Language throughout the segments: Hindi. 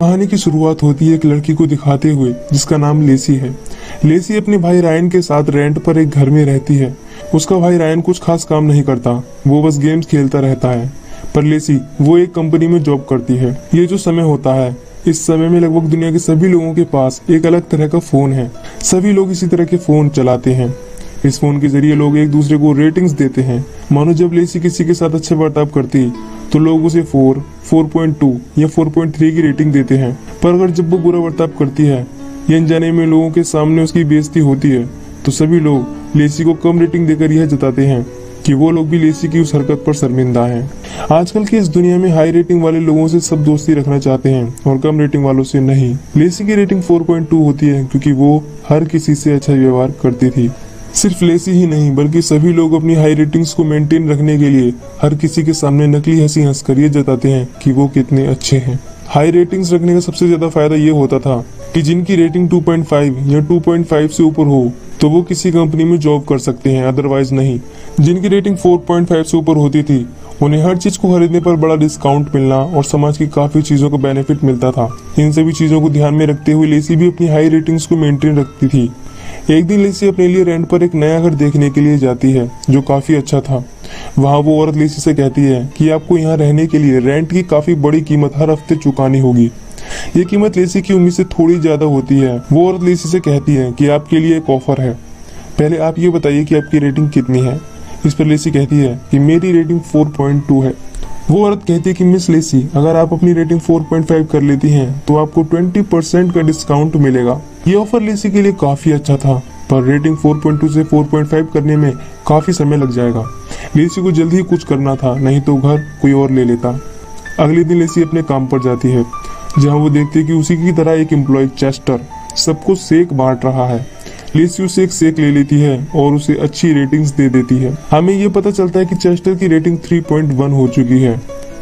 कहानी की शुरुआत होती है एक लड़की को दिखाते हुए जिसका नाम लेसी है। लेसी अपने भाई रायन के साथ रेंट पर एक घर में रहती है। उसका भाई रायन कुछ खास काम नहीं करता, वो बस गेम्स खेलता रहता है। पर लेसी वो एक कंपनी में जॉब करती है। ये जो समय होता है, इस समय में लगभग दुनिया के सभी लोगों के पास एक अलग तरह का फोन है। सभी लोग इसी तरह के फोन चलाते हैं। इस फोन के जरिए लोग एक दूसरे को रेटिंग्स देते हैं। मानो जब लेसी किसी के साथ अच्छा बर्ताव करती तो लोग उसे 4, 4.2 या 4.3 की रेटिंग देते हैं। पर अगर जब वो बुरा बर्ताव करती है या अनजाने में लोगों के सामने उसकी बेइज्जती होती है तो सभी लोग लेसी को कम रेटिंग देकर यह जताते हैं कि वो लोग भी लेसी की उस हरकत पर शर्मिंदा हैं। आजकल की इस दुनिया में हाई रेटिंग वाले लोगों से सब दोस्ती रखना चाहते हैं और कम रेटिंग वालों से नहीं। लेसी की रेटिंग 4.2 होती है क्योंकि वो हर किसी से अच्छा व्यवहार करती थी। सिर्फ लेसी ही नहीं बल्कि सभी लोग अपनी हाई रेटिंग्स को मेंटेन रखने के लिए हर किसी के सामने नकली हंसी हंसकर ये जताते हैं कि वो कितने अच्छे हैं। हाई रेटिंग्स रखने का सबसे ज्यादा फायदा ये होता था कि जिनकी रेटिंग 2.5 या 2.5 से ऊपर हो तो वो किसी कंपनी में जॉब कर सकते हैं, अदरवाइज नहीं। जिनकी रेटिंग 4.5 से ऊपर होती थी उन्हें हर चीज को खरीदने पर बड़ा डिस्काउंट मिलना और समाज की काफी चीजों का बेनिफिट मिलता था। इन सभी चीजों को ध्यान में रखते हुए लेसी भी अपनी हाई रेटिंग्स को मेंटेन रखती थी। एक दिन लेसी अपने लिए रेंट पर एक नया घर देखने के लिए जाती है जो काफी अच्छा था। वहाँ वो औरत लेसी से कहती है कि आपको यहाँ रहने के लिए रेंट की काफी बड़ी कीमत हर हफ्ते चुकानी होगी। ये कीमत लेसी की उम्मीद से थोड़ी ज्यादा होती है। वो औरत लेसी से कहती है कि आपके लिए एक ऑफर है, पहले आप ये बताइए कि आपकी रेटिंग कितनी है। इस पर लेसी कहती है कि मेरी रेटिंग 4.2 है। वो औरत कहती है कि मिस लेसी, अगर आप अपनी रेटिंग 4.5 कर लेती हैं तो आपको 20% का डिस्काउंट मिलेगा। ये ऑफर लेसी के लिए काफी अच्छा था, पर रेटिंग 4.2 से 4.5 करने में काफी समय लग जाएगा। लेसी को जल्दी ही कुछ करना था, नहीं तो घर कोई और ले लेता। अगले दिन लेसी अपने काम पर जाती है जहाँ वो देखती है कि उसी की तरह एक एम्प्लॉय चेस्टर सबको सेक बांट रहा है। लेसी उसे एक सेक ले लेती है और उसे अच्छी रेटिंग्स दे देती है। हमें ये पता चलता है कि चेस्टर की रेटिंग 3.1 हो चुकी है।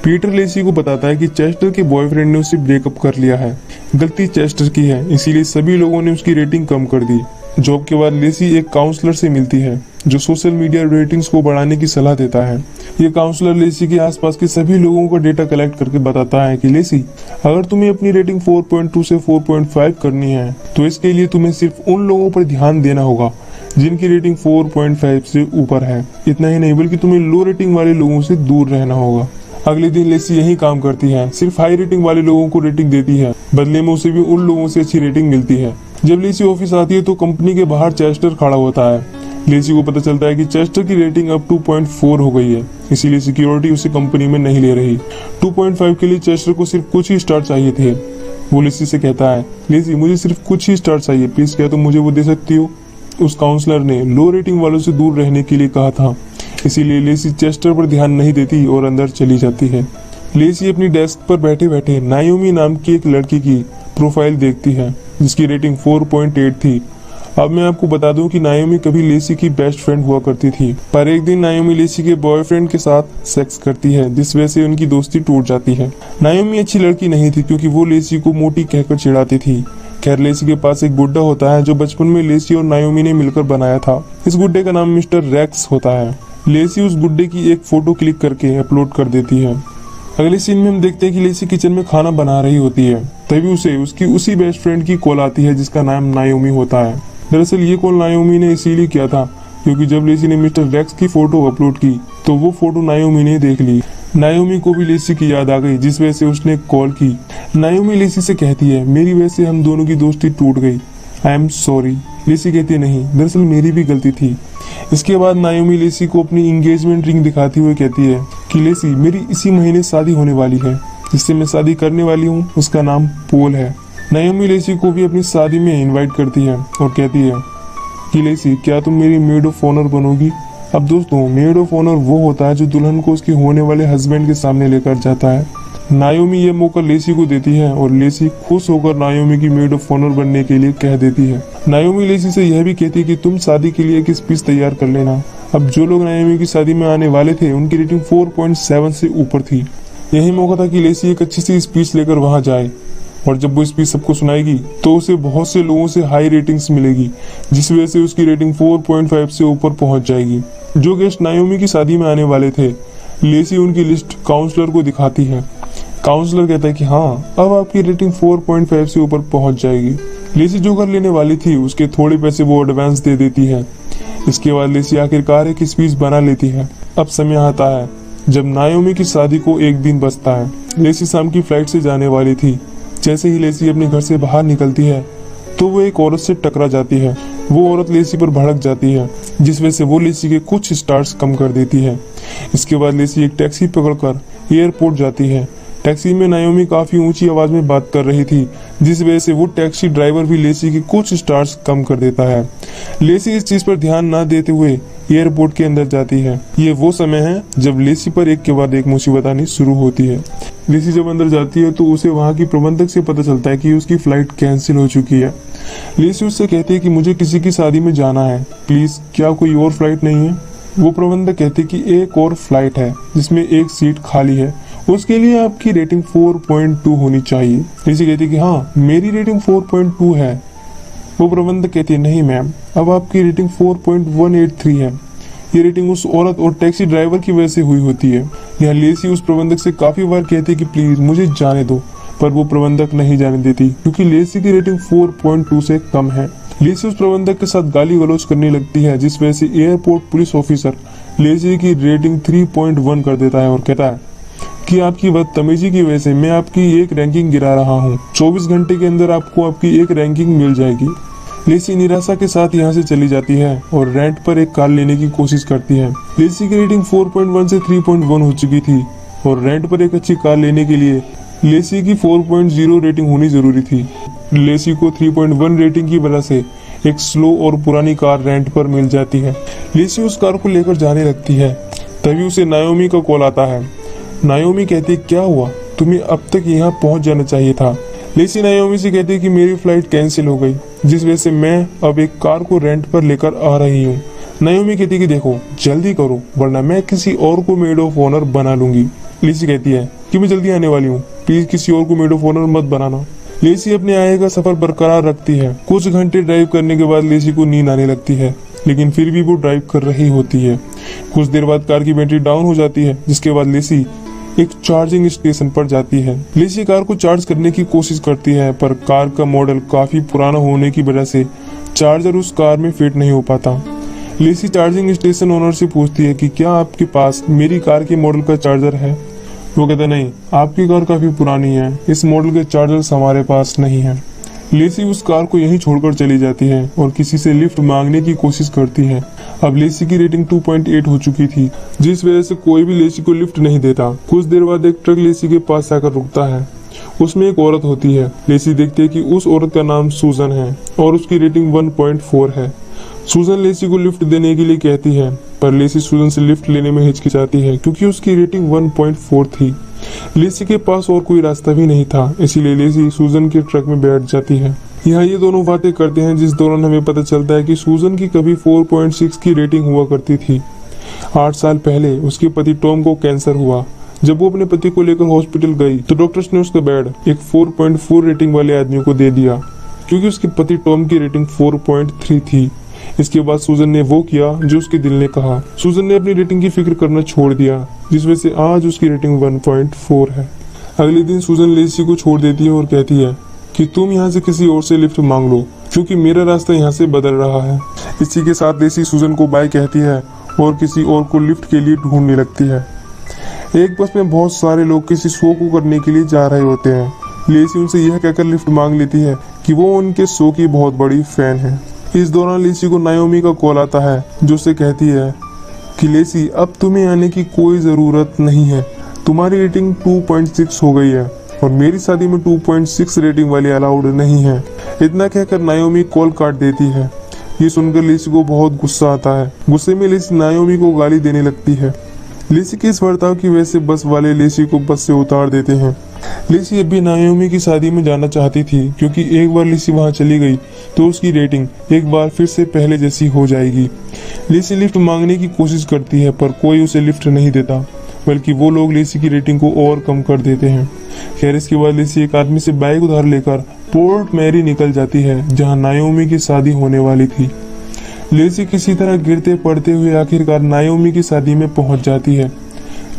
पीटर लेसी को बताता है कि चेस्टर के बॉयफ्रेंड ने उसे ब्रेकअप कर लिया है। गलती चेस्टर की है, इसीलिए सभी लोगों ने उसकी रेटिंग कम कर दी। जॉब के बाद लेसी एक काउंसलर से मिलती है जो सोशल मीडिया रेटिंग्स को बढ़ाने की सलाह देता है। ये काउंसलर लेसी के आसपास के सभी लोगों का डेटा कलेक्ट करके बताता है कि लेसी, अगर तुम्हें अपनी रेटिंग 4.2 से 4.5 करनी है तो इसके लिए तुम्हें सिर्फ उन लोगों पर ध्यान देना होगा जिनकी रेटिंग 4.5 से ऊपर है। इतना ही नहीं बल्कि तुम्हें लो रेटिंग वाले लोगों से दूर रहना होगा। अगले दिन लेसी यही काम करती है, सिर्फ हाई रेटिंग वाले लोगों को रेटिंग देती है, बदले में उसे भी उन लोगों से अच्छी रेटिंग मिलती है। जब लेसी ऑफिस आती है तो कंपनी के बाहर चेस्टर खड़ा होता है। लेसी को पता चलता है कि चेस्टर की रेटिंग अब 2.4 हो गई है, इसीलिए सिक्योरिटी उसे कंपनी में नहीं ले रही। 2.5 के लिए चेस्टर को सिर्फ कुछ ही स्टार चाहिए थे। वो लेसी से कहता है, लेसी मुझे सिर्फ कुछ ही स्टार चाहिए, प्लीज क्या तुम मुझे वो दे सकती हो। उस काउंसलर ने लो रेटिंग वालों से दूर रहने के लिए कहा था, इसीलिए लेसी चेस्टर पर ध्यान नहीं देती और अंदर चली जाती है। लेसी अपनी डेस्क पर बैठे बैठे नायोमी नाम की एक लड़की की प्रोफाइल देखती है जिसकी रेटिंग 4.8 थी। अब मैं आपको बता दूं कि नायोमी कभी लेसी की बेस्ट फ्रेंड हुआ करती थी, पर एक दिन नायोमी लेसी के बॉयफ्रेंड के साथ सेक्स करती है जिस वजह से उनकी दोस्ती टूट जाती है। नायोमी अच्छी लड़की नहीं थी क्योंकि वो लेसी को मोटी कहकर चिढ़ाती थी। खैर लेसी के पास एक गुड्डा होता है जो बचपन में लेसी और नायोमी ने मिलकर बनाया था। इस गुड्डे का नाम मिस्टर रेक्स होता है। लेसी उस गुड्डे की एक फोटो क्लिक करके अपलोड कर देती है। अगले सीन में हम देखते हैं कि लेसी किचन में खाना बना रही होती है, तभी उसे उसकी उसी बेस्ट फ्रेंड की कॉल आती है जिसका नाम नायोमी होता है। दरअसल ये कॉल नायोमी ने इसीलिए किया था क्योंकि जब लेसी ने मिस्टर रेक्स की फोटो अपलोड की तो वो फोटो नायोमी ने देख ली। नायोमी को भी लेसी की याद आ गई जिस वजह से उसने कॉल की। नायोमी लेसी से कहती है, मेरी वजह से हम दोनों की दोस्ती टूट गई, आई एम सॉरी। लेसी कहती है, नहीं दरअसल मेरी भी गलती थी। इसके बाद नायोमी लेसी को अपनी एंगेजमेंट रिंग दिखाती हुए कहती है कि लेसी मेरी इसी महीने शादी होने वाली है, जिससे मैं शादी करने वाली हूँ उसका नाम पोल है। नायोमी लेसी को भी अपनी शादी में इनवाइट करती है और कहती है कि लेसी क्या तुम मेरी मेड ऑफ ऑनर बनोगी। अब दोस्तों मेड ऑफ ऑनर वो होता है जो दुल्हन को उसके होने वाले हस्बैंड के सामने लेकर जाता है। नायोमी ये मौका लेसी को देती है और लेसी खुश होकर नायोमी की मेड ऑफ ऑनर बनने के लिए कह देती है। नायोमी लेसी से यह भी कहती है कि तुम शादी के लिए एक स्पीच तैयार कर लेना। अब जो लोग नायोमी की शादी में आने वाले थे उनकी रेटिंग 4.7 से ऊपर थी। यही मौका था कि लेसी एक अच्छी सी स्पीच लेकर वहां जाए और जब वो स्पीच सबको सुनाएगी तो उसे बहुत से लोगों से हाई रेटिंग्स मिलेगी जिस वजह से उसकी रेटिंग 4.5 से ऊपर पहुंच जाएगी। जो गेस्ट नायोमी की शादी में आने वाले थे लेसी उनकी लिस्ट काउंसलर को दिखाती है। काउंसलर कहता है कि हाँ, अब आपकी रेटिंग 4.5 से ऊपर पहुंच जाएगी। लेसी जो घर लेने वाली थी उसके थोड़े पैसे वो एडवांस दे देती है। इसके बाद लेसी आखिरकार एक स्पीच बना लेती है। अब समय आता है जब नायोमी की शादी को एक दिन बचता है। लेसी शाम की फ्लाइट से जाने वाली थी। जैसे ही लेसी अपने घर से बाहर निकलती है तो वो एक औरत से टकरा जाती है। वो औरत लेसी पर भड़क जाती है, जिस वजह से वो लेसी के कुछ स्टार्स कम कर देती है। इसके बाद लेसी एक टैक्सी पकड़कर एयरपोर्ट जाती है। टैक्सी में नायोमी काफी ऊंची आवाज में बात कर रही थी, जिस वजह से वो टैक्सी ड्राइवर भी लेसी के कुछ स्टार्स कम कर देता है। लेसी इस चीज पर ध्यान न देते हुए एयरपोर्ट के अंदर जाती है। ये वो समय है जब लेसी पर एक के बाद एक मुसीबत आनी शुरू होती है। लेसी जब अंदर जाती है तो उसे वहाँ की प्रबंधक से पता चलता है कि उसकी फ्लाइट कैंसिल हो चुकी है। लेसी उससे कहती है कि मुझे किसी की शादी में जाना है, प्लीज क्या कोई और फ्लाइट नहीं है। वो प्रबंधक कहती कि एक और फ्लाइट है जिसमें एक सीट खाली है, उसके लिए आपकी रेटिंग 4.2 होनी चाहिए। लेसी कहती कि हाँ, मेरी रेटिंग 4.2 है। वो प्रबंधक कहती है नहीं मैम, अब आपकी रेटिंग 4.183 है। ये रेटिंग उस औरत और टैक्सी ड्राइवर की वजह से हुई होती है। यहाँ लेसी उस प्रबंधक से काफी बार कहती है कि प्लीज मुझे जाने दो, पर वो प्रबंधक नहीं जाने देती क्योंकि लेसी की रेटिंग 4.2 से कम है। लेसी उस प्रबंधक के साथ गाली गलौज करने लगती है, जिस वजह से एयरपोर्ट पुलिस ऑफिसर लेसी की रेटिंग 3.1 कर देता है और कहता है कि आपकी बदतमीजी की वजह से मैं आपकी एक रैंकिंग गिरा रहा हूँ। 24 घंटे के अंदर आपको आपकी एक रैंकिंग मिल जाएगी। लेसी निराशा के साथ यहाँ से चली जाती है और रेंट पर एक कार लेने की कोशिश करती है। लेसी की रेटिंग 4.1 से 3.1 हो चुकी थी और रेंट पर एक अच्छी कार लेने के लिए लेसी की 4.0 रेटिंग होनी जरूरी थी। लेसी को 3.1 रेटिंग की वजह से एक स्लो और पुरानी कार रेंट पर मिल जाती है। लेसी उस कार को लेकर जाने लगती है, तभी उसे नायोमी का कॉल आता है। नायोमी कहती क्या हुआ, तुम्हें अब तक यहाँ पहुँच जाना चाहिए था। लेसी नायोमी से कहती कि मेरी फ्लाइट कैंसिल हो गई, जिस वजह से मैं अब एक कार को रेंट पर लेकर आ रही हूँ। नायोमी कहती कि देखो जल्दी करो वरना मैं किसी और को मेड ऑफ ऑनर बना लूंगी। लेसी कहती है कि मैं जल्दी आने वाली हूँ, प्लीज किसी और को मेड ऑफ ऑनर मत बनाना। लेसी अपने आगे का सफर बरकरार रखती है। कुछ घंटे ड्राइव करने के बाद लेसी को नींद आने लगती है, लेकिन फिर भी वो ड्राइव कर रही होती है। कुछ देर बाद कार की बैटरी डाउन हो जाती है, जिसके बाद लेसी एक चार्जिंग स्टेशन पर जाती है। लेसी कार को चार्ज करने की कोशिश करती है, पर कार का मॉडल काफी पुराना होने की वजह से चार्जर उस कार में फिट नहीं हो पाता। लेसी चार्जिंग स्टेशन ओनर से पूछती है कि क्या आपके पास मेरी कार के मॉडल का चार्जर है। वो कहता नहीं, आपकी कार काफी पुरानी है, इस मॉडल के चार्जर्स हमारे पास नहीं है। लेसी उस कार को यहीं छोड़कर चली जाती है और किसी से लिफ्ट मांगने की कोशिश करती है। अब लेसी की रेटिंग 2.8 हो चुकी थी, जिस वजह से कोई भी लेसी को लिफ्ट नहीं देता। कुछ देर बाद एक ट्रक लेसी के पास आकर रुकता है। उसमें एक औरत होती है। लेसी देखती है कि उस औरत का नाम सूजन है और उसकी रेटिंग 1.4 है। सूजन लेसी को लिफ्ट देने के लिए कहती है, पर लेसी सूजन से लिफ्ट लेने में हिचकिचाती है क्योंकि उसकी रेटिंग 1.4 थी। लेसी के पास और कोई रास्ता भी नहीं था, इसीलिए लेसी सूजन के ट्रक में बैठ जाती है। यहाँ ये दोनों बातें करते हैं, जिस दौरान हमें पता चलता है कि सूजन की कभी 4.6 की रेटिंग हुआ करती थी। 8 साल पहले उसके पति टॉम को कैंसर हुआ। जब वो अपने पति को लेकर हॉस्पिटल गई तो डॉक्टर्स ने उसका बेड एक 4.4 रेटिंग वाले आदमी को दे दिया, क्योंकि उसके पति टॉम की रेटिंग 4.3 थी। इसके बाद सूजन ने वो किया जो उसके दिल ने कहा। सूजन ने अपनी रेटिंग की फिक्र करना छोड़ दिया, जिस वजह से आज उसकी रेटिंग 1.4 है। अगले दिन सूजन लेसी को छोड़ देती है और कहती है कि तुम यहाँ से किसी और से लिफ्ट मांग लो, क्योंकि मेरा रास्ता यहाँ से बदल रहा है। इसी के साथ लेसी सूजन को बाय कहती है और किसी और को लिफ्ट के लिए ढूंढने लगती है। एक बस में बहुत सारे लोग किसी शो को करने के लिए जा रहे होते हैं। लेसी उनसे यह कहकर लिफ्ट मांग लेती है कि वो उनके शो की बहुत बड़ी फैन है। इस दौरान लेसी को नायोमी का कॉल आता है, जो उसे कहती है कि लेसी अब तुम्हें आने की कोई जरूरत नहीं है, तुम्हारी रेटिंग 2.6 हो गई है और मेरी शादी में 2.6 रेटिंग वाले अलाउड नहीं है। इतना कहकर नायोमी कॉल काट देती है। ये सुनकर लेसी को बहुत गुस्सा आता है। गुस्से में लेसी नायोमी को गाली देने लगती है। लेसी के इस बर्ताव की वजह से बस वाले लेसी को बस से उतार देते हैं। लेसी अब भी नायोमी की शादी में जाना चाहती थी, क्योंकि एक बार लेसी वहां चली गई तो उसकी रेटिंग एक बार फिर से पहले जैसी हो जाएगी। लेसी लिफ्ट मांगने की कोशिश करती है, पर कोई उसे लिफ्ट नहीं देता, बल्कि वो लोग लेसी की रेटिंग को और कम कर देते हैं। खैर, इसके बाद लेसी एक आदमी से बाइक उधार लेकर पोर्ट मैरी निकल जाती है, जहाँ नायोमी की शादी होने वाली थी। लेसी किसी तरह गिरते पड़ते हुए आखिरकार नायोमी की शादी में पहुंच जाती है।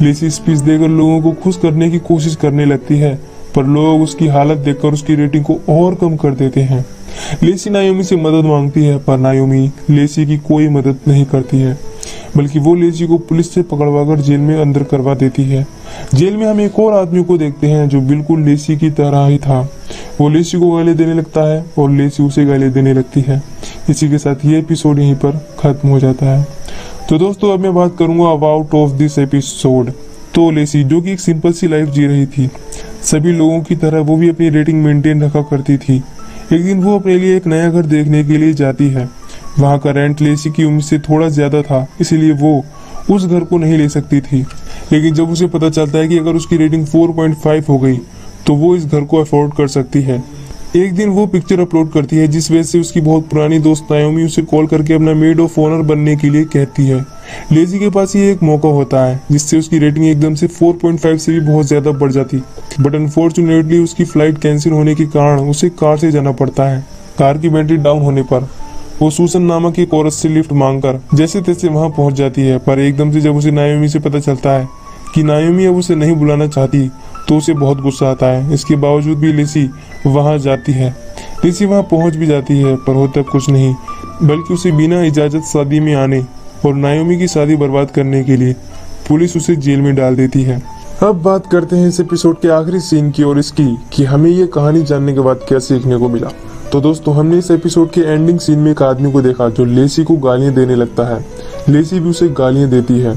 लेसी स्पीच देकर लोगों को खुश करने की कोशिश करने लगती है, पर लोग उसकी हालत देखकर उसकी रेटिंग को और कम कर देते हैं। लेसी नायोमी से मदद मांगती है, पर नायोमी लेसी की कोई मदद नहीं करती है, बल्कि वो लेसी को पुलिस से पकड़वाकर जेल में अंदर करवा देती है। जेल में हम एक और आदमी को देखते हैं जो बिल्कुल लेसी की तरह ही था। वो लेसी को गाली देने लगता है और लेसी उसे गाली देने लगती है। इसी के साथ ये एपिसोड यहीं पर खत्म हो जाता है। तो दोस्तों, अब मैं बात करूंगा अबाउट ऑफ दिस एपिसोड। तो लेसी, जो कि एक सिंपल सी लाइफ जी रही थी, सभी लोगों की तरह वो भी अपनी रेटिंग मेंटेन रखा करती थी। एक दिन वो अपने लिए एक नया घर देखने के लिए जाती है। वहाँ का रेंट लेसी की उम्र से थोड़ा ज्यादा था, इसीलिए वो उस घर को नहीं ले सकती थी। लेकिन जब उसे पता चलता है कि अगर उसकी रेटिंग 4.5 हो गई तो वो इस घर को अफोर्ड कर सकती है। एक दिन वो पिक्चर अपलोड करती है, जिस वजह से उसकी बहुत पुरानी दोस्त नायोमी उसे कॉल करके अपना मेड ऑफ ऑनर बनने के लिए कहती है। लेसी के पास ये एक मौका होता है जिससे उसकी रेटिंग एकदम से 4.5 से भी बहुत ज्यादा बढ़ जाती, बट अनफॉर्चुनेटली उसकी फ्लाइट कैंसिल होने के कारण उसे कार से जाना पड़ता है। कार की बैटरी डाउन होने पर वो सूसन नामक एक औरत से लिफ्ट मांगकर जैसे तैसे वहां पहुंच जाती है, पर एकदम से जब उसे नायोमी से पता चलता है कि नायोमी अब उसे नहीं बुलाना चाहती तो उसे बहुत गुस्सा आता है। इसके बावजूद भी लेसी वहां जाती है। लेसी वहां पहुंच भी जाती है, पर होता कुछ नहीं, बल्कि उसे बिना इजाजत शादी में आने और नायोमी की शादी बर्बाद करने के लिए पुलिस उसे जेल में डाल देती है। अब बात करते हैं इस एपिसोड के आखिरी सीन की और इसकी कि हमें ये कहानी जानने के बाद क्या सीखने को मिला। तो दोस्तों, हमने इस एपिसोड के एंडिंग सीन में एक आदमी को देखा जो लेसी को गालियां देने लगता है। लेसी भी उसे गालियां देती है।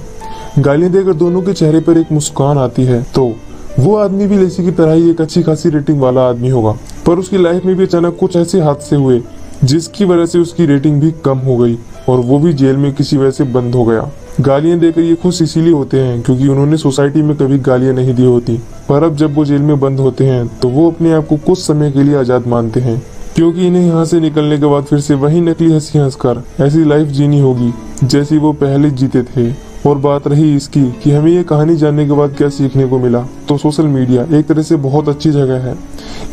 गालियां देकर दोनों के चेहरे पर एक मुस्कान आती है। तो वो आदमी भी लेसी की तरह ही एक अच्छी खासी रेटिंग वाला आदमी होगा, पर उसकी लाइफ में भी अचानक कुछ ऐसे हादसे हुए जिसकी वजह से उसकी रेटिंग भी कम हो गई और वो भी जेल में किसी वजह से बंद हो गया। गालियां देकर ये खुश इसीलिए होते हैं क्योंकि उन्होंने सोसाइटी में कभी गालियां नहीं दी होती, पर अब जब वो जेल में बंद होते हैं तो वो अपने आप को कुछ समय के लिए आजाद मानते हैं, क्योंकि इन्हें यहाँ से निकलने के बाद फिर से वही नकली हंसी हंसकर ऐसी लाइफ जीनी होगी जैसी वो पहले जीते थे। और बात रही इसकी कि हमें ये कहानी जानने के बाद क्या सीखने को मिला, तो सोशल मीडिया एक तरह से बहुत अच्छी जगह है।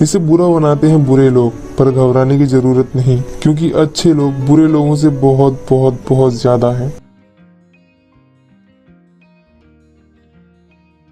इसे बुरा बनाते हैं बुरे लोग, पर घबराने की जरूरत नहीं, क्योंकि अच्छे लोग बुरे लोगों से बहुत बहुत बहुत ज्यादा हैं।